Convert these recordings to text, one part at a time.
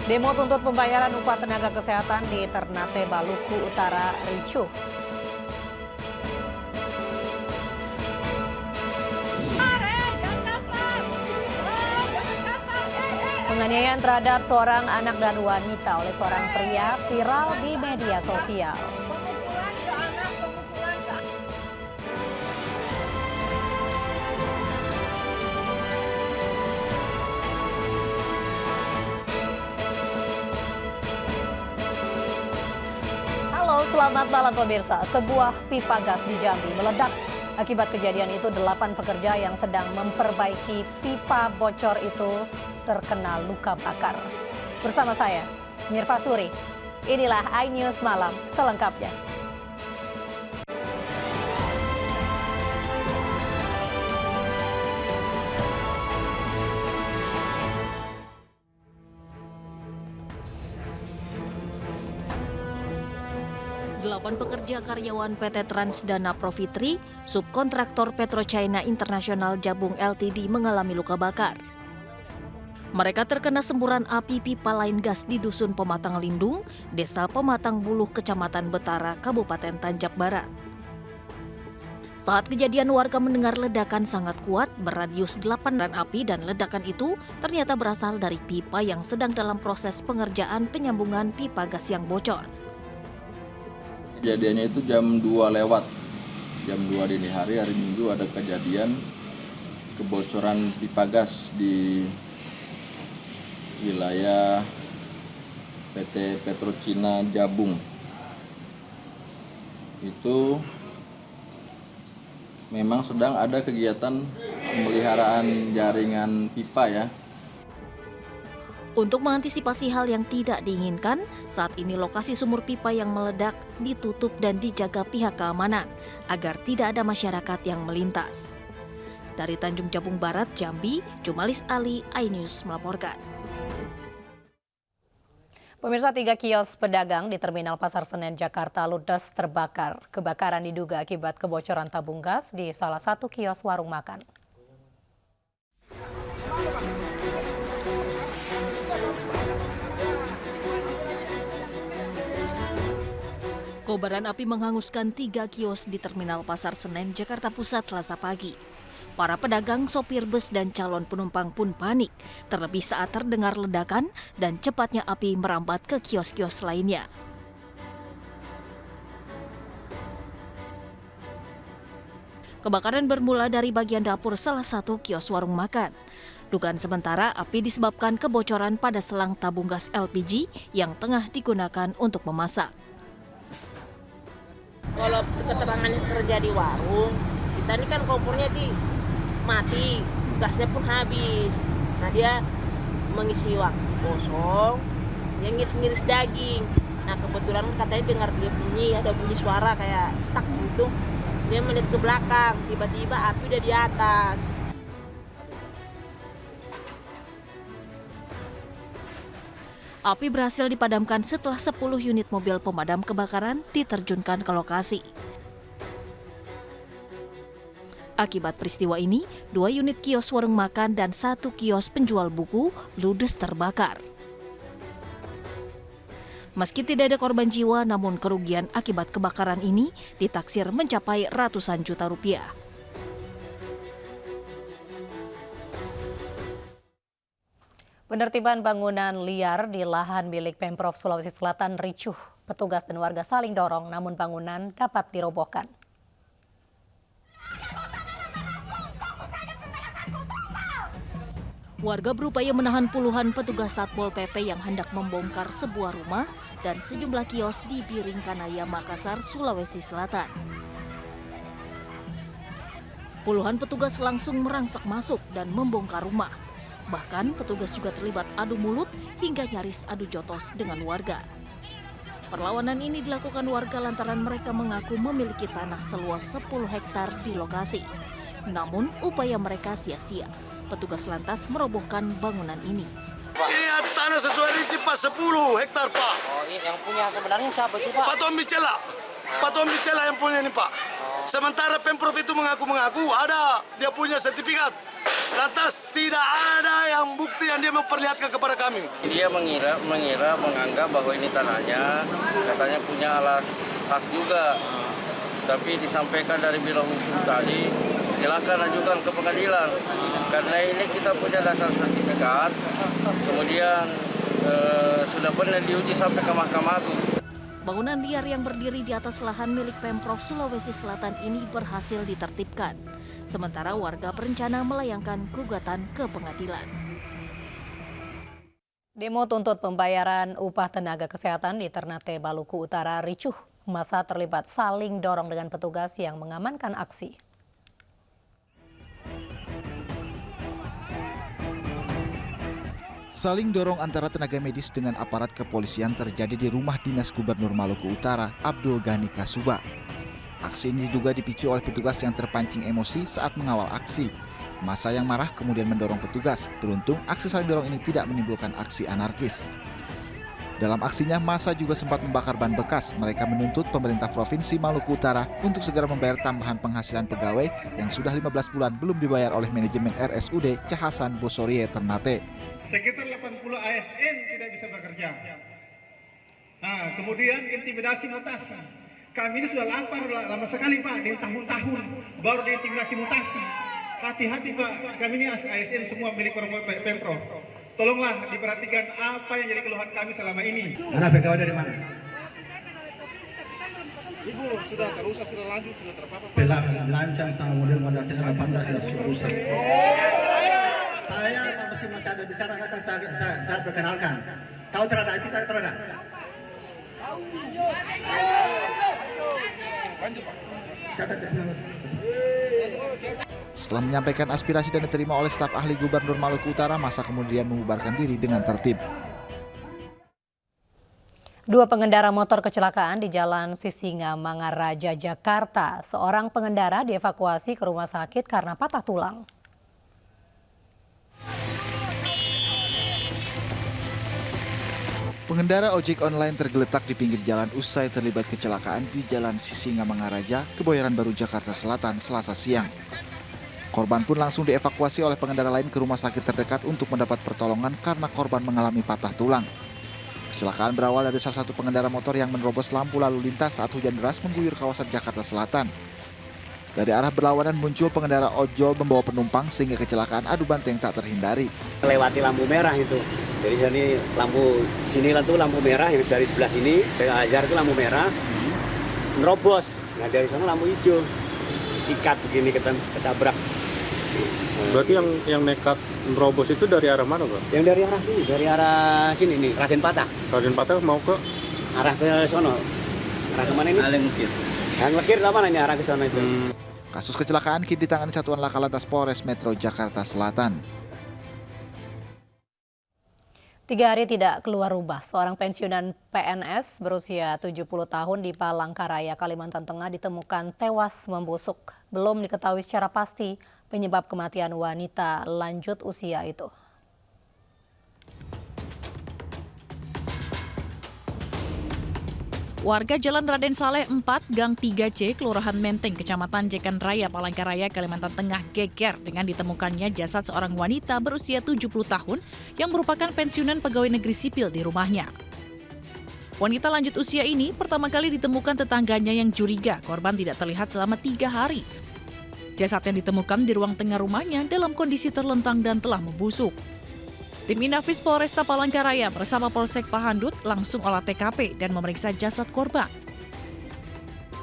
Demo tuntut pembayaran upah tenaga kesehatan di Ternate, Maluku Utara ricuh. Penganiayaan terhadap seorang anak dan wanita oleh seorang pria viral di media sosial. Halo, selamat malam pemirsa. Sebuah pipa gas di Jambi meledak. Akibat kejadian itu, 8 pekerja yang sedang memperbaiki pipa bocor itu terkena luka bakar. Bersama saya, Mirva Suri. Inilah iNews Malam selengkapnya. Delapan pekerja karyawan PT Transdana Profitri, subkontraktor PetroChina International Jabung Ltd mengalami luka bakar. Mereka terkena semburan api pipa lain gas di Dusun Pematang Lindung, Desa Pematang Buluh, Kecamatan Betara, Kabupaten Tanjab Barat. Saat kejadian, warga mendengar ledakan sangat kuat berradius 8 api, dan ledakan itu ternyata berasal dari pipa yang sedang dalam proses pengerjaan penyambungan pipa gas yang bocor. Kejadiannya itu jam 2 lewat, jam 2 dini hari Minggu ada kejadian kebocoran pipa gas di wilayah PT PetroChina Jabung. Itu memang sedang ada kegiatan pemeliharaan jaringan pipa ya. Untuk mengantisipasi hal yang tidak diinginkan, saat ini lokasi sumur pipa yang meledak ditutup dan dijaga pihak keamanan agar tidak ada masyarakat yang melintas. Dari Tanjung Jabung Barat, Jambi, Jumalis Ali, iNews melaporkan. Pemirsa, 3 kios pedagang di Terminal Pasar Senen, Jakarta ludes terbakar. Kebakaran diduga akibat kebocoran tabung gas di salah satu kios warung makan. Kobaran api menghanguskan 3 kios di Terminal Pasar Senen, Jakarta Pusat Selasa pagi. Para pedagang, sopir bus, dan calon penumpang pun panik, terlebih saat terdengar ledakan dan cepatnya api merambat ke kios-kios lainnya. Kebakaran bermula dari bagian dapur salah satu kios warung makan. Dugaan sementara, api disebabkan kebocoran pada selang tabung gas LPG yang tengah digunakan untuk memasak. Kalau keterangannya kerja di warung, kita ini kan kompornya mati, gasnya pun habis. Nah, dia mengisi waktu kosong, dia ngiris-ngiris daging. Nah, kebetulan katanya dengar dia ada bunyi suara kayak tak gitu. Dia melihat ke belakang, tiba-tiba api udah di atas. Api berhasil dipadamkan setelah 10 unit mobil pemadam kebakaran diterjunkan ke lokasi. Akibat peristiwa ini, 2 unit kios warung makan dan 1 kios penjual buku ludes terbakar. Meski tidak ada korban jiwa, namun kerugian akibat kebakaran ini ditaksir mencapai ratusan juta rupiah. Penertiban bangunan liar di lahan milik Pemprov Sulawesi Selatan ricuh. Petugas dan warga saling dorong, namun bangunan dapat dirobohkan. Warga berupaya menahan puluhan petugas Satpol PP yang hendak membongkar sebuah rumah dan sejumlah kios di Biringkanaya, Makassar, Sulawesi Selatan. Puluhan petugas langsung merangsak masuk dan membongkar rumah. Bahkan petugas juga terlibat adu mulut hingga nyaris adu jotos dengan warga. Perlawanan ini dilakukan warga lantaran mereka mengaku memiliki tanah seluas 10 hektar di lokasi. Namun upaya mereka sia-sia. Petugas lantas merobohkan bangunan ini. Ini tanah sesuai rinci Pak, 10 hektar Pak. Oh, yang punya sebenarnya siapa sih Pak? Pak Tommy Cela. Pak Tommy Cela yang punya ini Pak. Sementara Pemprov itu mengaku ada dia punya sertifikat. Lantas tidak ada yang bukti yang dia dia memperlihatkan kepada kami? Dia menganggap bahwa ini tanahnya, katanya punya alas hak juga. Tapi disampaikan dari biro hukum tadi, silakan ajukan ke pengadilan. Karena ini kita punya dasar sertifikat, kemudian sudah pernah diuji sampai ke Mahkamah Agung. Bangunan liar yang berdiri di atas lahan milik Pemprov Sulawesi Selatan ini berhasil ditertibkan. Sementara warga berencana melayangkan gugatan ke pengadilan. Demo tuntut pembayaran upah tenaga kesehatan di Ternate, Maluku Utara ricuh. Massa terlibat saling dorong dengan petugas yang mengamankan aksi. Saling dorong antara tenaga medis dengan aparat kepolisian terjadi di rumah dinas Gubernur Maluku Utara, Abdul Ghani Kasuba. Aksi ini diduga dipicu oleh petugas yang terpancing emosi saat mengawal aksi. Massa yang marah kemudian mendorong petugas. Beruntung aksi saling dorong ini tidak menimbulkan aksi anarkis. Dalam aksinya, massa juga sempat membakar ban bekas. Mereka menuntut pemerintah Provinsi Maluku Utara untuk segera membayar tambahan penghasilan pegawai yang sudah 15 bulan belum dibayar oleh manajemen RSUD Cahasan Bosorie Ternate. Sekitar 80 ASN tidak bisa bekerja. Nah, kemudian intimidasi mutasi. Kami ini sudah lama sekali Pak, dari tahun-tahun baru diintimidasi mutasi. Hati-hati Pak, kami ini ASN semua milik Pemprov. Tolonglah diperhatikan apa yang jadi keluhan kami selama ini. Mana PKW dari mana? Ibu sudah terusak, sudah lanjut, sudah terpapar. Lancang sama model tenaga pandai sudah rusak. Saya masih ada bicara datang saya perkenalkan. Tahu terada itu terada? Lanjut Pak. Setelah menyampaikan aspirasi dan diterima oleh staf ahli Gubernur Maluku Utara, massa kemudian membubarkan diri dengan tertib. Dua pengendara motor kecelakaan di Jalan Sisingamangaraja, Jakarta. Seorang pengendara dievakuasi ke rumah sakit karena patah tulang. Pengendara ojek online tergeletak di pinggir jalan usai terlibat kecelakaan di Jalan Sisingamangaraja, Kebayoran Baru, Jakarta Selatan, Selasa siang. Korban pun langsung dievakuasi oleh pengendara lain ke rumah sakit terdekat untuk mendapat pertolongan karena korban mengalami patah tulang. Kecelakaan berawal dari salah satu pengendara motor yang menerobos lampu lalu lintas saat hujan deras mengguyur kawasan Jakarta Selatan. Dari arah berlawanan muncul pengendara ojol membawa penumpang sehingga kecelakaan adu banteng tak terhindari. Lewati lampu merah itu. Jadi sini tuh lampu merah yang dari sebelah sini, dari Ajar itu lampu merah, nerobos. Nah dari sana lampu hijau, sikat begini ketabrak. Berarti yang nekat nerobos itu dari arah mana, Pak? Yang dari arah sini nih, Raden Patah. Raden Patah mau ke arah ke sono. Arah kemana ini? Yang Lekir lah mananya arah ke sono itu. Kasus kecelakaan kini ditangani Satuan Laka Lantas Polres Metro Jakarta Selatan. 3 hari tidak keluar rumah, seorang pensiunan PNS berusia 70 tahun di Palangkaraya, Kalimantan Tengah ditemukan tewas membusuk. Belum diketahui secara pasti penyebab kematian wanita lanjut usia itu. Warga Jalan Raden Saleh 4, Gang 3C, Kelurahan Menteng, Kecamatan Jekan Raya, Palangkaraya, Kalimantan Tengah geger dengan ditemukannya jasad seorang wanita berusia 70 tahun yang merupakan pensiunan pegawai negeri sipil di rumahnya. Wanita lanjut usia ini pertama kali ditemukan tetangganya yang curiga korban tidak terlihat selama 3 hari. Jasad yang ditemukan di ruang tengah rumahnya dalam kondisi terlentang dan telah membusuk. Tim Inafis Polresta Palangkaraya bersama Polsek Pahandut langsung olah TKP dan memeriksa jasad korban.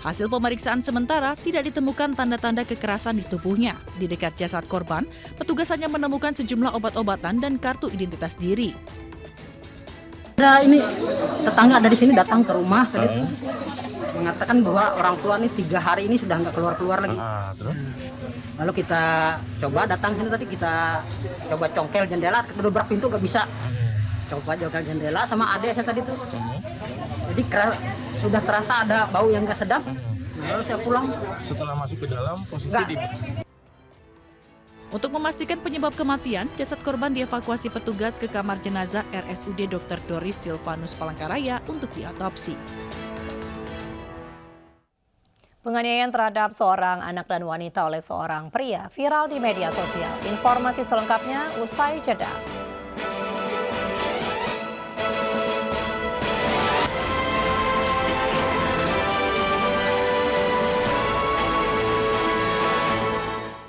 Hasil pemeriksaan sementara tidak ditemukan tanda-tanda kekerasan di tubuhnya. Di dekat jasad korban, petugas hanya menemukan sejumlah obat-obatan dan kartu identitas diri. Ada ini tetangga dari sini datang ke rumah tadi mengatakan bahwa orang tua ini 3 hari ini sudah nggak keluar lagi. Lalu kita coba datang sini tadi, kita coba congkel jendela, kedobrak pintu nggak bisa. Coba congkel jendela sama adek saya tadi tuh. Jadi sudah terasa ada bau yang nggak sedap. Nah, lalu saya pulang. Setelah masuk ke dalam posisi di... Untuk memastikan penyebab kematian, jasad korban dievakuasi petugas ke kamar jenazah RSUD Dr. Doris Silvanus Palangkaraya untuk diotopsi. Penganiayaan terhadap seorang anak dan wanita oleh seorang pria viral di media sosial. Informasi selengkapnya usai jeda.